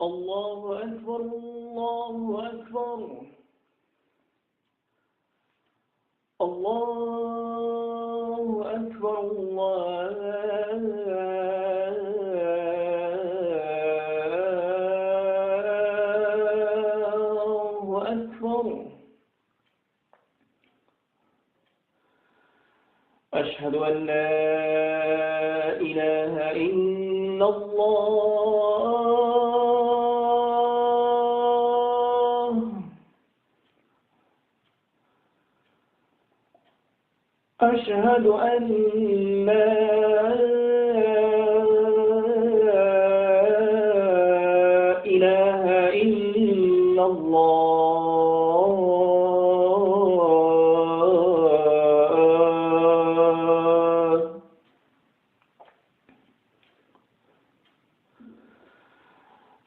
الله أكبر الله أكبر الله أكبر الله أكبر. أشهد أن لا إله إلا الله. أشهد أن لا إله إلا الله.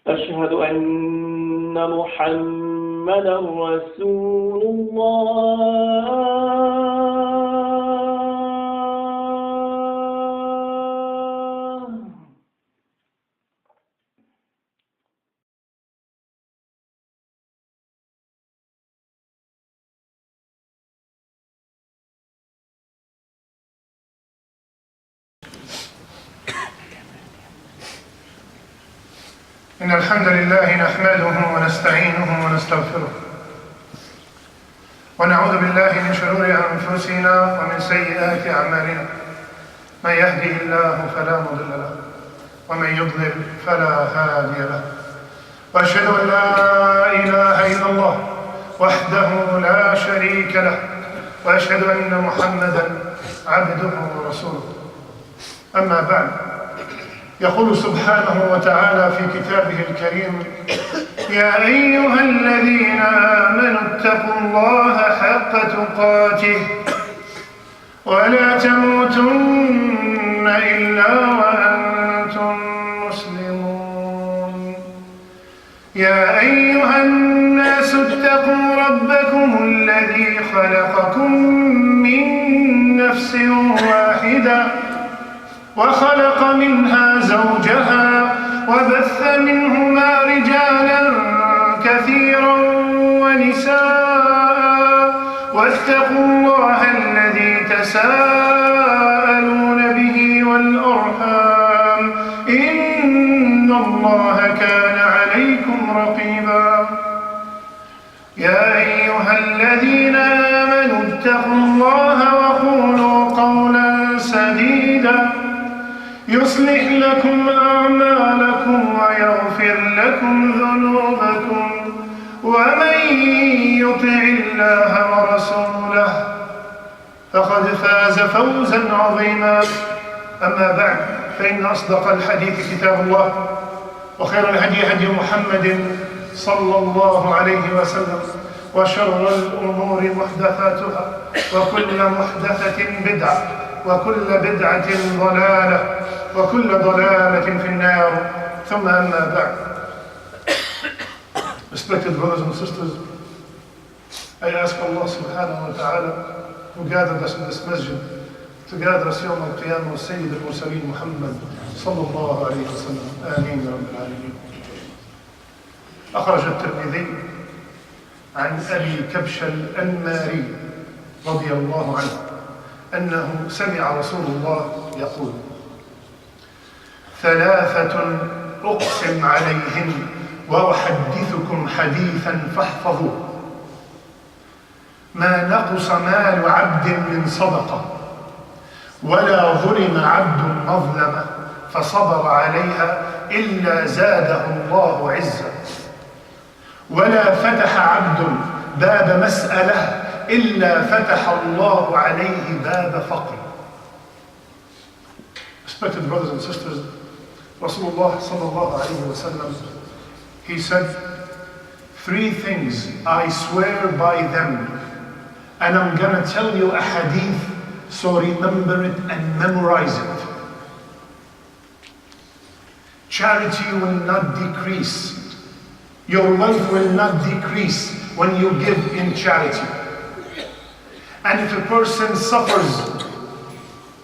أشهد أن محمدا رسول الله. إن الحمد لله نحمده ونستعينه ونستغفره ونعوذ بالله من شرور أنفسنا ومن سيئات أعمالنا. من يهده الله فلا مضل له ومن يضلل فلا هادي له. وأشهد أن لا إله إلا الله وحده لا شريك له وأشهد أن محمدا عبده ورسوله. أما بعد، يقول سبحانه وتعالى في كتابه الكريم: يا أيها الذين آمنوا اتقوا الله حق تقاته ولا تموتن إلا وأنتم مسلمون. يا أيها الناس اتقوا ربكم الذي خلقكم من نفس واحدة وخلق منها زوجها وبث منهما رجالا كثيرا ونساء واتقوا الله الذي تساءلون به والأرحام إن الله كان عليكم رقيبا. يا أيها الذين آمنوا اتقوا الله وقولوا قولا سديدا يصلح لكم أعمالكم ويغفر لكم ذنوبكم ومن يطع الله ورسوله فقد فاز فوزا عظيما. أما بعد، فإن أصدق الحديث كتاب الله وخير الهدي هدي محمد صلى الله عليه وسلم وشر الأمور محدثاتها وكل محدثة بدعة وكل بدعة ضلالة وكل ضلالة في النار. ثم أما بعد. Respected brothers and sisters, I ask Allah subhanahu wa ta'ala, who gathered us in this masjid, to gather us يوم القيامة والسيد المرسلين محمد صلى الله عليه وسلم. آمين يا رب العالمين. أخرج الترمذي عن أبي كبش الأنماري رضي الله عنه أنه سمع رسول الله يقول: ثلاثة أقسم عليهم وأحدثكم حديثا فاحفظوه: ما نقص مال عبد من صدقة ولا ظلم عبد مظلمة فصبر عليها إلا زاده الله عزا، ولا فتح عبد باب مسألة إلا فتح الله عليه باب فقر. Respected brothers and sisters, Rasulullah sallallahu alayhi wa sallam, he said, 3 things I swear by them, and I'm gonna tell you a hadith, so remember it and memorize it. Charity will not decrease. Your life will not decrease when you give in charity. And if a person suffers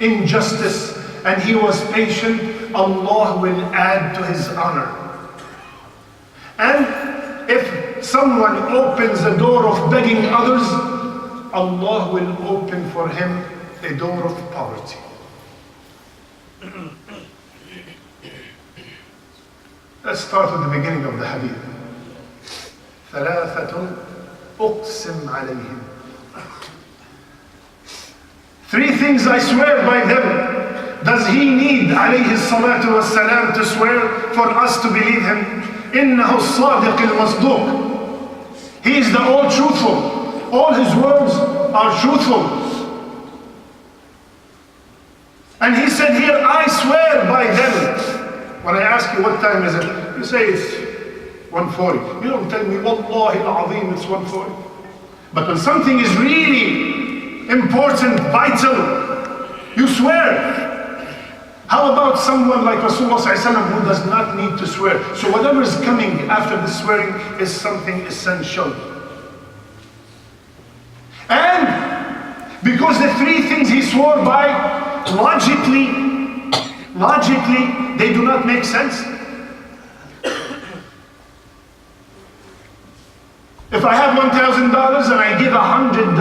injustice and he was patient, Allah will add to his honor. And if someone opens the door of begging others, Allah will open for him a door of poverty. Let's start with the beginning of the hadith. ثلاثة أقسم عليهم. Three things I swear by them. Does he need alayhi salatu wassalam to swear for us to believe him? إنه الصادق المصدوق. He is the all truthful. All his words are truthful. And he said here, I swear by them. When I ask you what time is it, you say it's 1:40. You don't tell me, Wallahi al-Azim, it's 1:40. But when something is really important, vital, you swear. How about someone like Rasulullah ﷺ who does not need to swear? So whatever is coming after the swearing is something essential. And because the three things he swore by, logically, they do not make sense. If I have $1,000 and I give $100,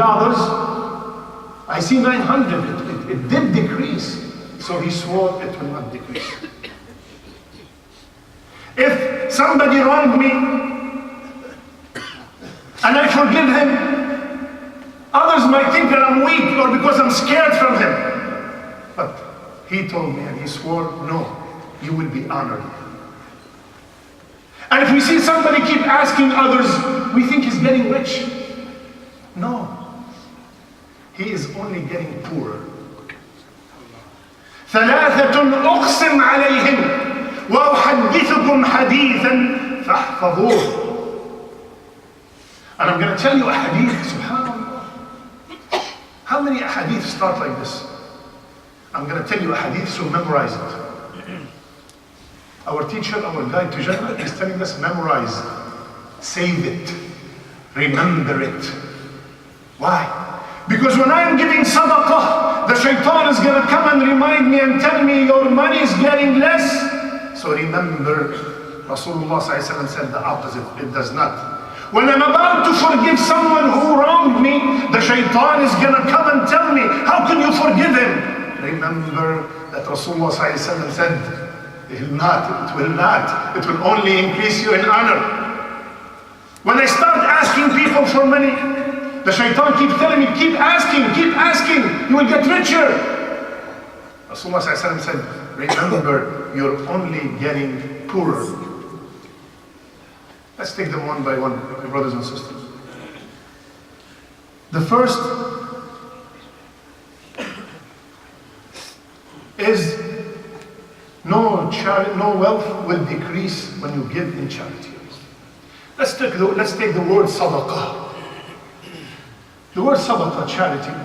I see 900. It did decrease. So he swore it will not decrease. If somebody wronged me and I forgive him, others might think that I'm weak or because I'm scared from him. But he told me and he swore, no, you will be honored. And if we see somebody keep asking others, we think he's getting rich. No, he is only getting poorer. ثلاثة أقسم عليهم وأحدثكم حديثا فاحفظوه. And I'm going to tell you a hadith, subhanAllah. How many hadiths start like this? I'm going to tell you a hadith, so memorize it. Our teacher, our guide to Jannah is telling us memorize, save it, remember it. Why? Because when I'm giving sadaqah, the shaitan is going to come and remind me and tell me your money is getting less. So remember, Rasulullah ﷺ said the opposite, it does not. When I'm about to forgive someone who wronged me, the shaitan is going to come and tell me, how can you forgive him? Remember that Rasulullah ﷺ said, it will only increase you in honor. When I start asking people for money, the shaitan keeps telling me, keep asking, you will get richer. Rasulullah ﷺ said, remember, you're only getting poorer. Let's take them one by one, my brothers and sisters. The first is no wealth will decrease when you give in charity. Let's take the word sadaqah. The word sadaqah, charity,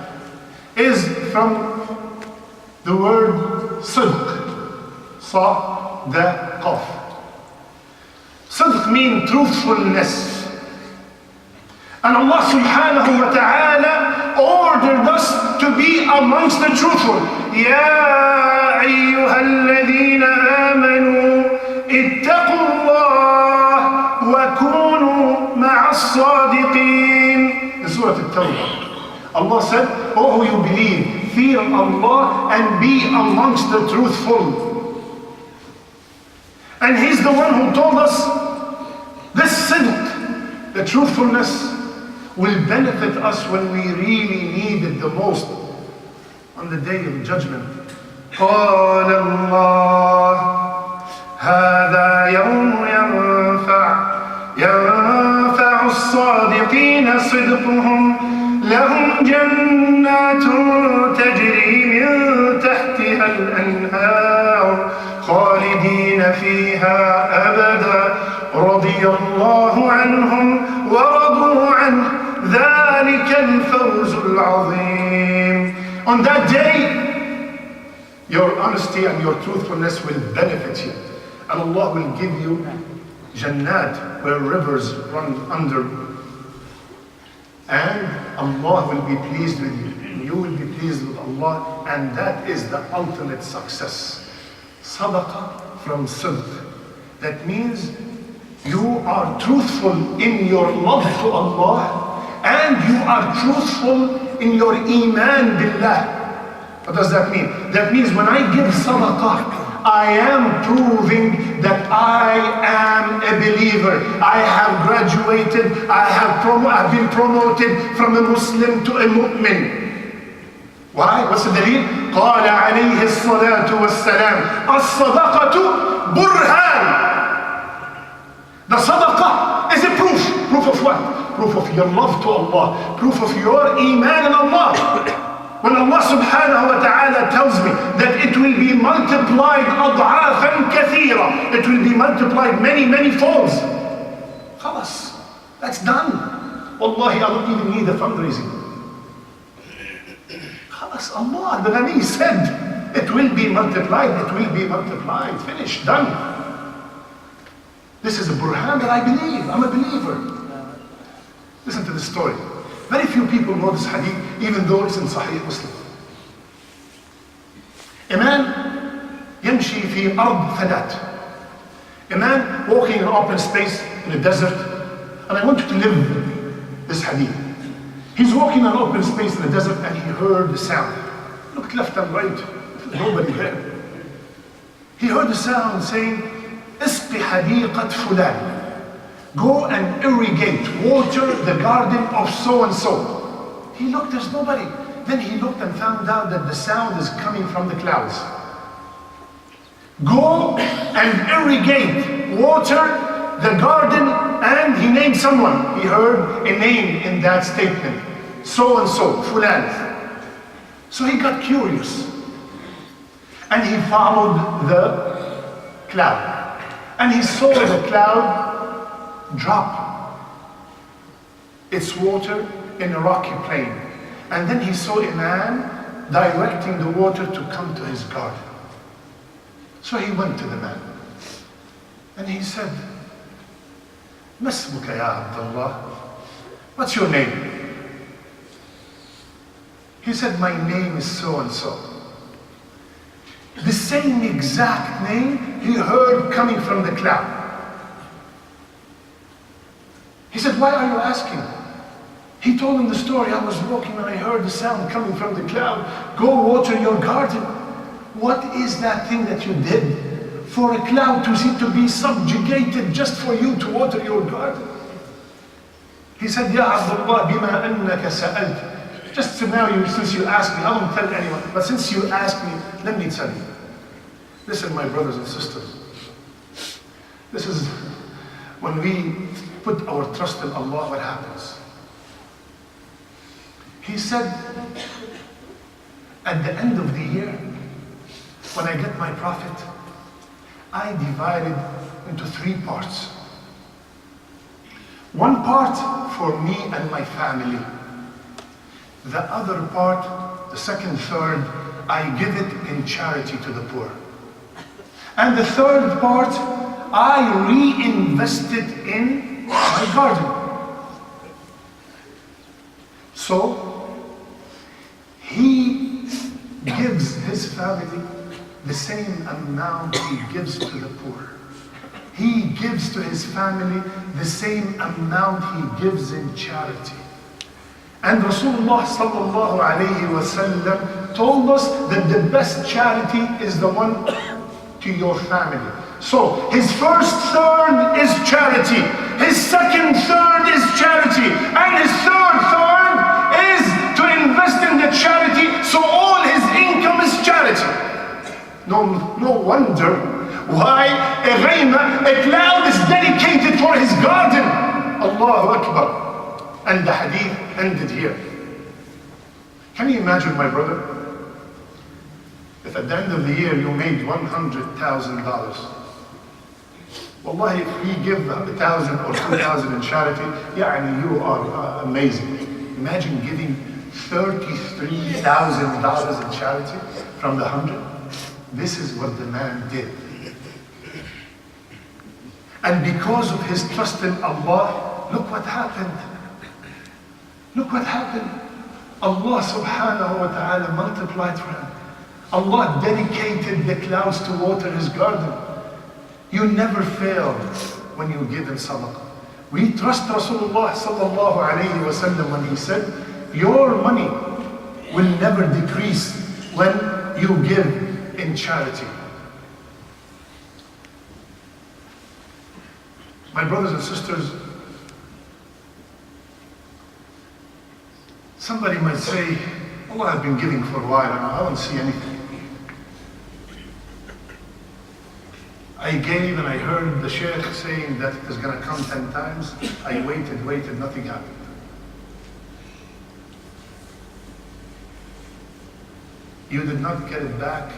is from the word sidq, sa-da-qaf. Sidq means truthfulness. And Allah subhanahu wa ta'ala ordered us to be amongst the truthful. Ya ayyuhalladhina amanu ittaqu Allah wa kunu ma'as sadiqin. In Surah Al-Tawbah, Allah said, oh who you believe, fear Allah and be amongst the truthful. And He's the one who told us this sidq, the truthfulness, will benefit us when we really need it the most on the day of judgment. قال الله هذا يوم ينفع الصادقين صدقهم لهم جنات تجري من تحتها الأنهار خالدين فيها أبدا رضي الله عنهم ورضوا عنه ذلك الفوز العظيم. On that day, your honesty and your truthfulness will benefit you. And Allah will give you Jannat, where rivers run under. And Allah will be pleased with you. You will be pleased with Allah. And that is the ultimate success. Sadaqah from sidq. That means You are truthful in your love to Allah, and you are truthful in your iman billah. What does that mean? That means when I give sadaqah, I am proving that I am a believer. I have graduated, I've been promoted from a Muslim to a mu'min. Why? What's the dalil? قال عليه الصلاة والسلام الصدقة برهان. The sadaqah is a proof. Proof of what? Proof of your love to Allah. Proof of your iman in Allah. When Allah subhanahu wa ta'ala tells me that it will be multiplied أضعافا كثيرة, it will be multiplied many, many folds. خلاص, that's done. Wallahi, I don't even need a fundraising. خلاص, Allah, the Nabi said, it will be multiplied, it will be multiplied. Finished, done. This is a burhan that I believe. I'm a believer. Listen to this story. Very few people know this hadith, even though it's in Sahih Muslim. A man يمشي في أرض فلات. A man walking in an open space in a desert, and I want you to live this hadith. He's walking in an open space in the desert and he heard the sound. Looked left and right, nobody there. He heard the sound saying, "Isqi حديقة فلان." Go and irrigate, water the garden of so and so. He looked, there's nobody. Then he looked and found out that the sound is coming from the clouds. Go and irrigate, water the garden, and he named someone. He heard a name in that statement. So and so, fulan. So he got curious. And he followed the cloud. And he saw the cloud drop its water in a rocky plain. And then he saw a man directing the water to come to his garden. So he went to the man and he said, "Masmuka ya Abdullah, what's your name?" He said, "My name is so and so." The same exact name he heard coming from the cloud. He said, "Why are you asking?" He told him the story. "I was walking and I heard the sound coming from the cloud. Go water your garden." What is that thing that you did for a cloud to be subjugated just for you to water your garden? He said, "Ya Abdullah, bima annaka sa'alt." Just to now, since you asked me, I don't tell anyone, but since you asked me, let me tell you. Listen, my brothers and sisters. This is when we put our trust in Allah, what happens? He said, at the end of the year, when I get my profit, I divide it into 3 parts. One part for me and my family. The other part, the second third, I give it in charity to the poor. And the third part, I reinvest it in my garden. So, he gives his family the same amount he gives to the poor. He gives to his family the same amount he gives in charity. And Rasulullah sallallahu alayhi wa sallam told us that the best charity is the one to your family. So his first third is charity, his second third is charity, and his third is to invest in the charity, so all his income is charity. No wonder why a cloud is dedicated for his garden. Allahu Akbar. And the hadith ended here. Can you imagine, my brother, if at the end of the year you made $100,000? Wallahi, if we give 1,000 or 2,000 in charity, you are amazing. Imagine giving $33,000 in charity from the 100. This is what the man did. And because of his trust in Allah, look what happened. Look what happened. Allah subhanahu wa ta'ala multiplied for him. Allah dedicated the clouds to water his garden. You never fail when you give in sadaqah. We trust Rasulullah sallallahu alayhi wa sallam when he said, your money will never decrease when you give in charity. My brothers and sisters, somebody might say, Allah, I've been giving for a while and I don't see anything. I gave and I heard the Shaykh saying that it is going to come 10 times. I waited, nothing happened. You did not get it back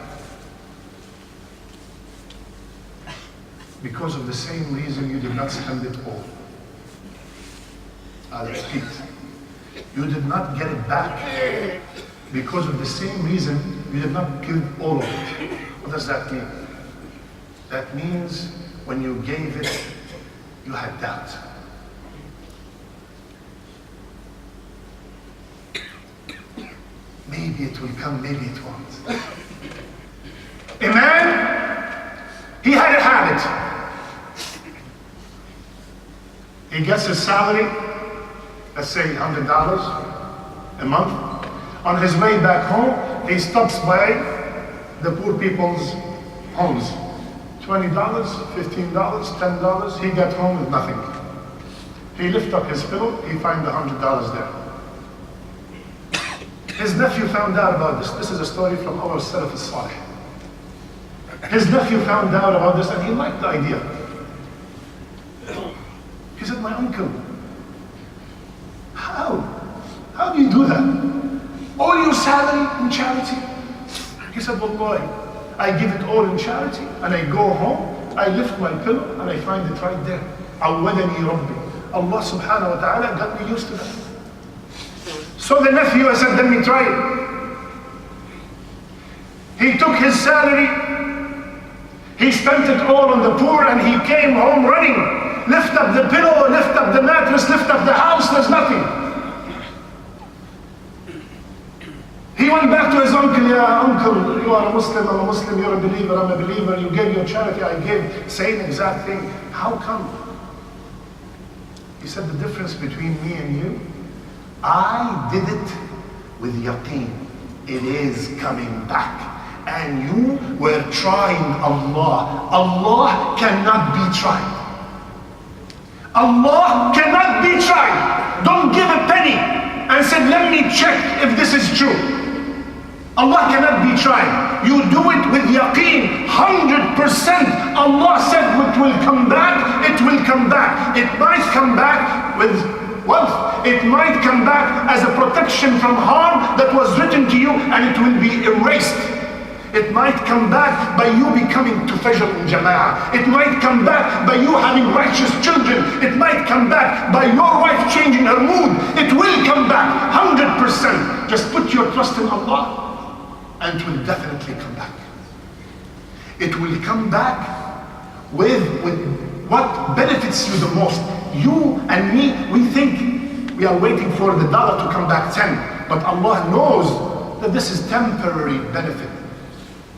because of the same reason you did not spend it all. I'll repeat. You did not get it back because of the same reason you did not give all of it. What does that mean? That means when you gave it, you had doubt. Maybe it will come, maybe it won't. A man, he had a habit. He gets his salary, let's say $100 a month. On his way back home, he stops by the poor people's homes. $20, $15, $10, he got home with nothing. He lift up his pillow, he find $100 there. His nephew found out about this. This is a story from our Salaf al-Salih. His nephew found out about this and he liked the idea. He said, my uncle, how do you do that? All your salary in charity? He said, Wallahi, I give it all in charity and I go home, I lift my pillow and I find it right there. Awwadani Rabbi. Allah subhanahu wa ta'ala got me used to that. So the nephew, I said, let me try it. He took his salary, he spent it all on the poor and he came home running. Lift up the pillow, lift up the mattress, lift up the house, there's nothing. He went back to his uncle, yeah, uncle, you are a Muslim, I'm a Muslim, you're a believer, I'm a believer, you gave your charity, I gave, same exact thing. How come? He said, the difference between me and you, I did it with yaqeen. It is coming back. And you were trying Allah. Allah cannot be tried. Allah cannot be tried. Don't give a penny and say, let me check if this is true. Allah cannot be tried. You do it with yaqeen, 100%. Allah said it will come back, it will come back. It might come back with wealth. It might come back as a protection from harm that was written to you and it will be erased. It might come back by you becoming to Fajr in Jama'ah. It might come back by you having righteous children. It might come back by your wife changing her mood. It will come back 100%. Just put your trust in Allah and it will definitely come back. It will come back with what benefits you the most. You and me, we think we are waiting for the dollar to come back 10. But Allah knows that this is temporary benefit.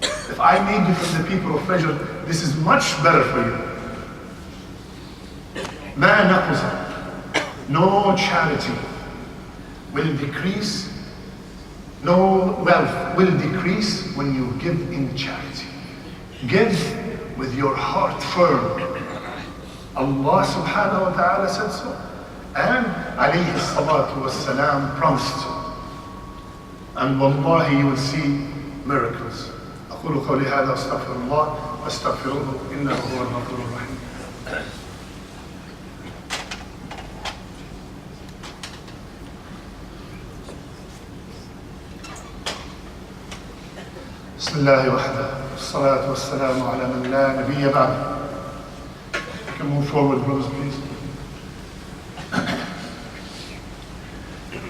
If I made you from the people of Fajr, this is much better for you. Ma naqsa. No charity will decrease, no wealth will decrease when you give in charity. Give with your heart firm. Allah subhanahu wa ta'ala said so, and alayhi salatu wassalam promised so. And wallahi you will see miracles. أقول قولي هذا أستغفر الله واستغفروه إنه هو الغفور الرحيم. بسم الله وحده والصلاة والسلام على من لا نبي بعده. You can move forward, brothers, please.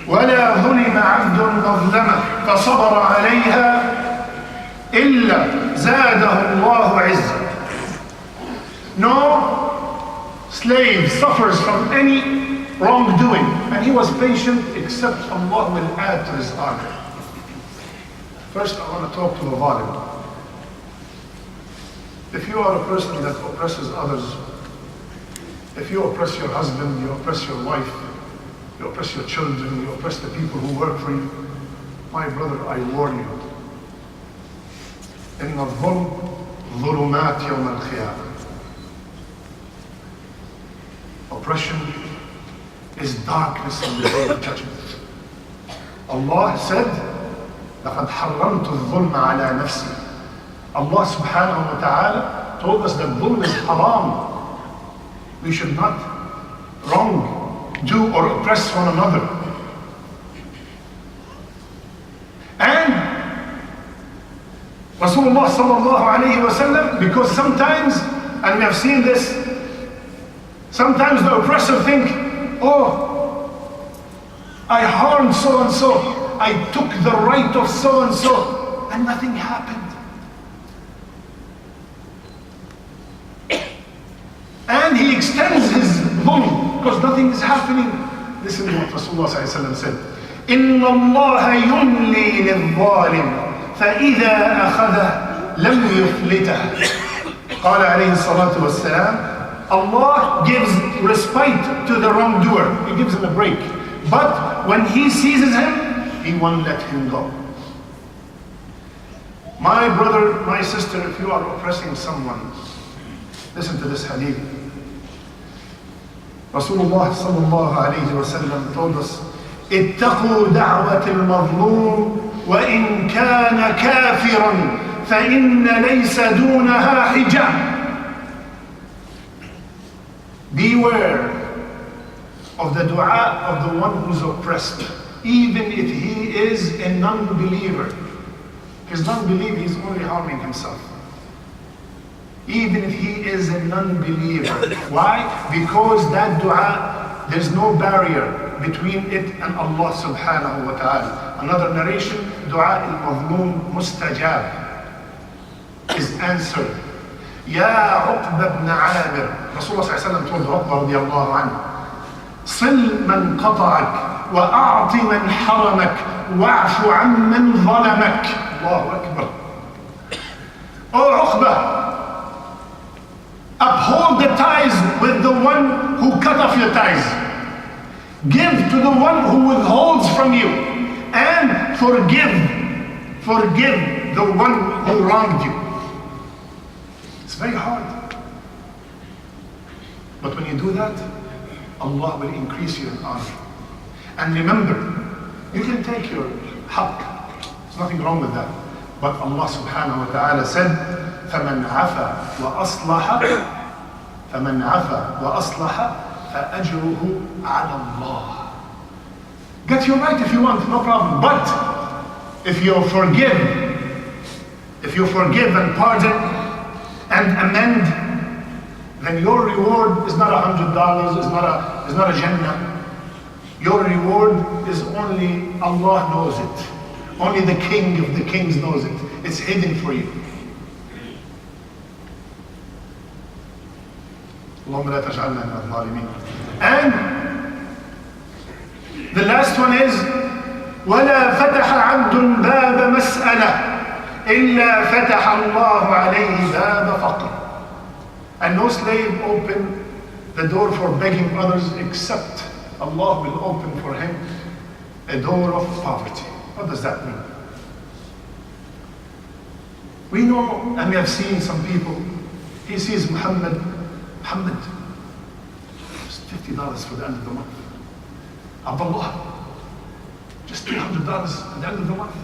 ولا ظلم عبد مظلمة فصبر عليها إلا زاده الله عزا. No slave suffers from any wrongdoing and he was patient except Allah will add to his honor. First I want to talk to the zalim. If you are a person that oppresses others, If you oppress your husband, you oppress your wife, you oppress your children, you oppress the people who work for you, my brother, I warn you. إن الظلم ظلمات يوم القيامة. Oppression is darkness on the day of judgment. Allah said, لقد حرمت الظلم على نفسي. Allah subhanahu wa ta'ala told us that dhulm is haram. We should not wrong, do or oppress one another. And Rasulullah sallallahu alayhi wa sallam, because sometimes, and we have seen this, sometimes the oppressor think, oh, I harmed so and so, I took the right of so and so, and nothing happened. And he extends his dhulm because nothing is happening. Listen to what Rasulullah sallallahu alayhi wa sallam said. إِنَّ اللَّهَ يُمْلِي لِلظَّالِمِ فإذا أخذه لم يفلته. قال عليه الصلاة والسلام, Allah gives respite to the wrongdoer. He gives him a break. But when he seizes him, he won't let him go. My brother, my sister, if you are oppressing someone, listen to this hadith. Rasulullah sallallahu alayhi wa sallam told us, اتقوا دعوة المظلوم وإن كان كافرا فإن ليس دونها حجاب. Beware of the dua of the one who's oppressed, even if he is a non-believer. His non-belief is only harming himself. Even if he is a non-believer. Why? Because that dua, there's no barrier between it and Allah subhanahu wa ta'ala. Another narration, dua al-mazlum mustajab, is answered. Ya Uqba ibn Amir, Rasulullah sallallahu alayhi wa sallam told Uqba radiyallahu anhu, صل من قطعك وأعط من حرمك واعف عن من ظلمك. Allahu Akbar. Oh Uqba, uphold the ties with the one who cut off your ties. Give to the one who withholds from you, and forgive the one who wronged you. It's very hard. But when you do that, Allah will increase you in honor. And remember, you can take your haqq. There's nothing wrong with that. But Allah subhanahu wa ta'ala said, فَمَنْ عَفَى وَأَصْلَحَ فَأَجْرُهُ عَلَى اللَّهِ. Get your right if you want, no problem. But if you forgive and pardon and amend, then your reward is not $100, is not a Jannah. Your reward is only Allah knows it. Only the King of the Kings knows it. It's hidden for you. اللهم لا تجعلنا من الظالمين. And the last one is ولا فتح عبد باب مسألة إلا فتح الله عليه باب فقر. And no slave opened the door for begging others except Allah will open for him a door of poverty. What does that mean? We know and we have seen some people, he sees Muhammad, just $50 for the end of the month. Abdullah, just $300 at the end of the month.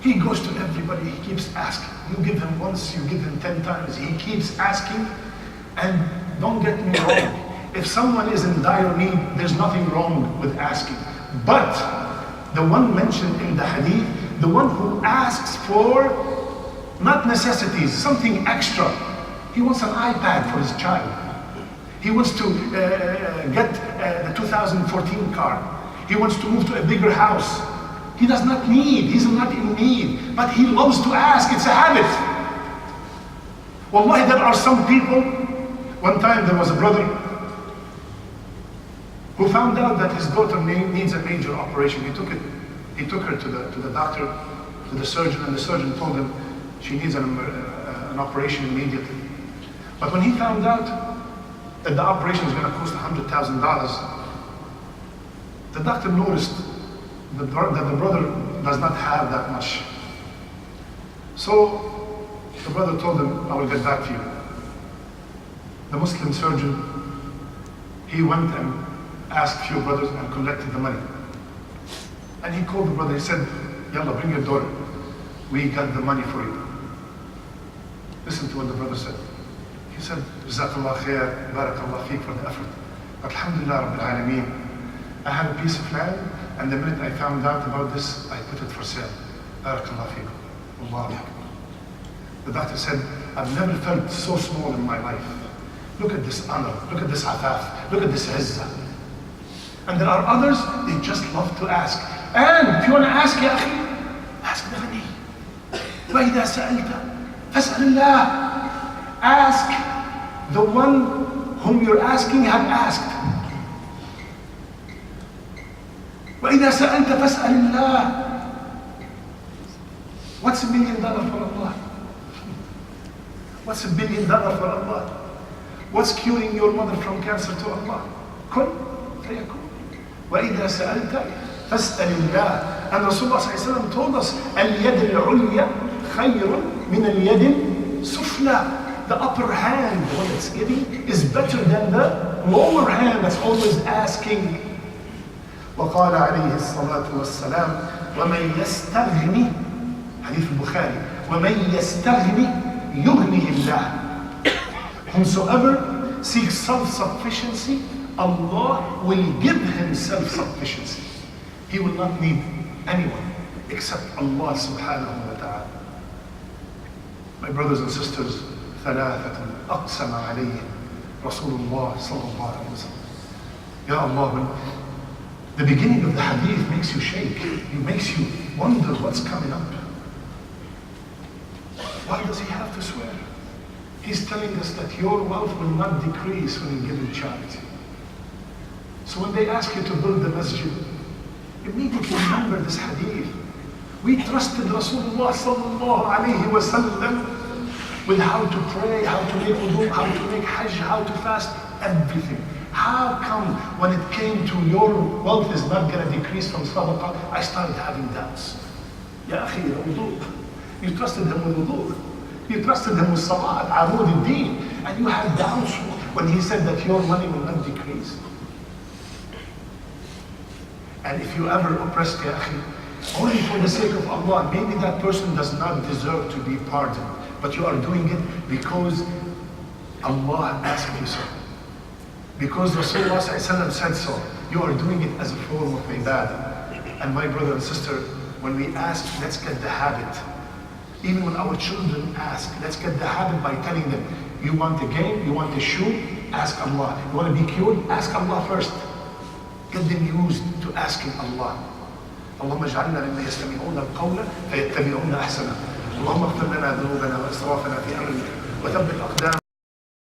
He goes to everybody, he keeps asking. You give him once, you give him 10 times. He keeps asking, and don't get me wrong. If someone is in dire need, there's nothing wrong with asking. But the one mentioned in the hadith, the one who asks for not necessities, something extra. He wants an iPad for his child. He wants to get the 2014 car. He wants to move to a bigger house. He does not need, he's not in need, but he loves to ask, it's a habit. Wallahi, there are some people, one time there was a brother who found out that his daughter needs a major operation. He took her to the doctor, to the surgeon, and the surgeon told him she needs an operation immediately. But when he found out, that the operation is going to cost $100,000, the doctor noticed that the brother does not have that much. So the brother told him, I will get back to you. The Muslim surgeon, he went and asked a few brothers and collected the money. And he called the brother, he said, Yalla, bring your daughter. We got the money for you. Listen to what the brother said. He said, Jazakallah khair, barakallah feek for the effort. But alhamdulillah rabbil alameen, I have a piece of land, and the minute I found out about this, I put it for sale. Barakallah feek. Allah. The doctor said, I've never felt so small in my life. Look at this honor, look at this afaf, look at this izzah. And there are others, they just love to ask. And if you want to ask, ya akhi, ask the ghani. وَإِذَا سَأَلْتَ فَاسْأَلِ اللَّهِ. Ask the one whom you're asking have asked. وَإِذَا سَأَلْتَ فَاسْأَلِ اللَّهِ. What's $1 million for Allah? What's $1 billion for Allah? What's curing your mother from cancer to Allah? كن فيكون. وإذا سألت فاسأل الله. And Rasulullah ﷺ told us, اليد العليا خير من اليد السفلى. The upper hand, the one that's giving, is better than the lower hand that's always asking. وقال عليه الصلاة والسلام ومن يستغني حديث البخاري ومن يستغني يغنيه الله. Whomsoever seeks self-sufficiency, Allah will give him self-sufficiency. He will not need anyone except Allah subhanahu wa ta'ala. My brothers and sisters, ثلاثة أقسم عليهم رسول الله صلى الله عليه وسلم. Ya Allah, the beginning of the hadith makes you shake. It makes you wonder what's coming up. Why does he have to swear? He's telling us that your wealth will not decrease when you give in charity. So when they ask you to build the masjid, immediately remember this hadith. We trusted Rasulullah sallallahu alayhi wa sallam with how to pray, how to make wudu, how to make hajj, how to fast, everything. How come when it came to your wealth is not going to decrease from sadaqah, I started having doubts? Ya akhi, wudu. You trusted him with wudu. You trusted him with salat, arud al-deen. And you had doubts when he said that your money will not decrease. And if you ever oppressed, ya akhi, only for the sake of Allah, maybe that person does not deserve to be pardoned. But you are doing it because Allah asked you so. Because Rasulullah ﷺ said so. You are doing it as a form of ibadah. And my brother and sister, when we ask, let's get the habit. Even when our children ask, let's get the habit by telling them, you want a game, you want a shoe, ask Allah. You want to be cured, ask Allah first. Get them used to asking Allah. اللهم اجعلنا ممن يستمعون القول فيتبعون احسنه. اللهم اغفر لنا ذنوبنا واسرافنا في امرنا وثبت اقدامنا